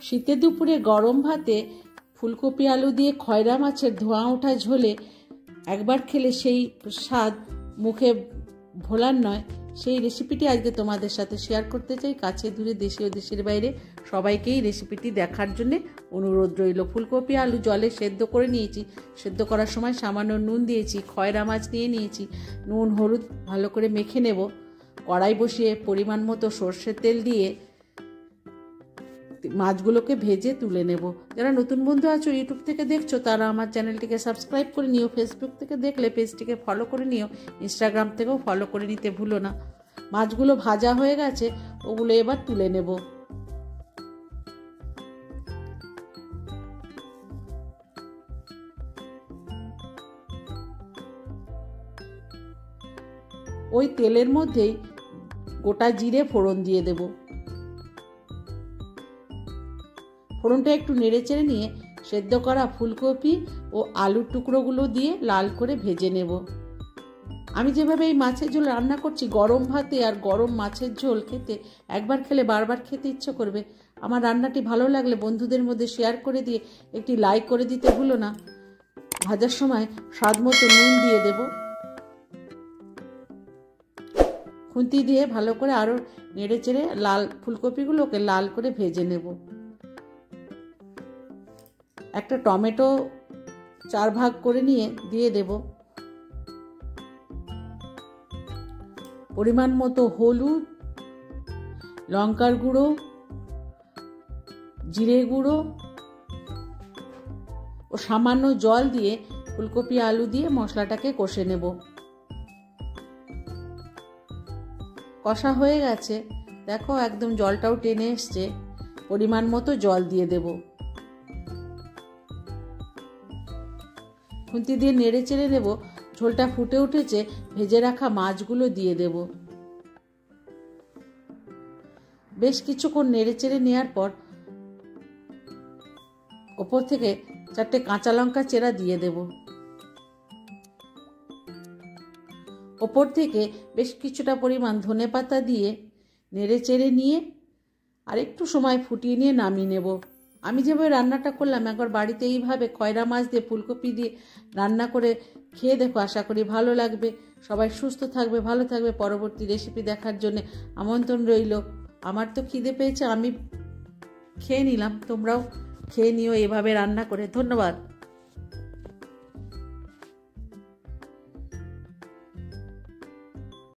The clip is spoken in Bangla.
শীতের দুপুরে গরম ভাতে ফুলকপি আলু দিয়ে খয়রা মাছের ধোঁয়া ওঠা ঝোলে একবার খেলে সেই স্বাদ মুখে ভোলার নয়। সেই রেসিপিটি আজকে তোমাদের সাথে শেয়ার করতে চাই। কাছে দূরে দেশে ও দেশের বাইরে সবাইকেই রেসিপিটি দেখার জন্য অনুরোধ রইল। ফুলকপি আলু জলে সেদ্ধ করে নিয়েছি। সেদ্ধ করার সময় সামান্য নুন দিয়েছি। খয়রা মাছ নিয়ে নিয়েছি। নুন হলুদ ভালো করে মেখে নেব। কড়াই বসিয়ে পরিমাণ মতো সর্ষের তেল দিয়ে মাছগুলোকে ভেজে তুলে নেব। যারা নতুন বন্ধু আছো ইউটিউব থেকে দেখছো তারা আমার চ্যানেলটিকে সাবস্ক্রাইব করে নিও। ফেসবুক থেকে দেখলে পেজটিকে ফলো করে নিও। ইনস্টাগ্রাম থেকেও ফলো করে নিতে ভুলো না। মাছগুলো ভাজা হয়ে গেছে, ওগুলো এবার তুলে নেব। ওই তেলের মধ্যেই গোটা জিরে ফোড়ন দিয়ে দেব। ফোড়নটা একটু নেড়ে চেড়ে নিয়ে সেদ্ধ করা ফুলকপি ও আলুর টুকরোগুলো দিয়ে লাল করে ভেজে নেব। আমি যেভাবে এই মাছের ঝোল রান্না করছি, গরম ভাতে আর গরম মাছের ঝোল খেতে একবার খেলে বারবার খেতে ইচ্ছে করবে। আমার রান্নাটি ভালো লাগলে বন্ধুদের মধ্যে শেয়ার করে দিয়ে একটি লাইক করে দিতে ভুলো না। ভাজার সময় স্বাদ মতো নুন দিয়ে দেব। খুন্তি দিয়ে ভালো করে আরও নেড়ে চেড়ে ফুলকপিগুলোকে লাল করে ভেজে নেব। একটা টমেটো 4 ভাগ করে নিয়ে দিয়ে দেব। পরিমাণ মতো হলুদ, লঙ্কার গুঁড়ো, জিরে গুঁড়ো ও সামান্য জল দিয়ে ফুলকপি আলু দিয়ে মশলাটাকে কষে নেব। কষা হয়ে গেছে, দেখো একদম জলটাও টেনে এসছে। পরিমাণ মতো জল দিয়ে দেব। খুন্তি দিয়ে নেড়ে চেড়ে নেব। ঝোলটা ফুটে উঠেছে, ভেজে রাখা মাছগুলো দিয়ে দেব। বেশ কিছুক্ষণ নেড়ে চেড়ে নেওয়ার পর ওপর থেকে 4টে কাঁচা লঙ্কা চেরা দিয়ে দেব। ওপর থেকে বেশ কিছুটা পরিমাণ ধনেপাতা দিয়ে নেড়ে চেড়ে নিয়ে আর একটু সময় ফুটিয়ে নিয়ে নামিয়ে নেব। আমি যেভাবে রান্নাটা করলাম, একবার বাড়িতে এইভাবে খয়রা মাছ দিয়ে ফুলকপি দিয়ে রান্না করে খেয়ে দেখো। আশা করি ভালো লাগবে। সবাই সুস্থ থাকবে, ভালো থাকবে। পরবর্তী রেসিপি দেখার জন্য আমন্ত্রণ রইল। আমার তো খিদে পেয়েছে, আমি খেয়ে নিলাম। তোমরাও খেয়ে নিও এভাবে রান্না করে। ধন্যবাদ।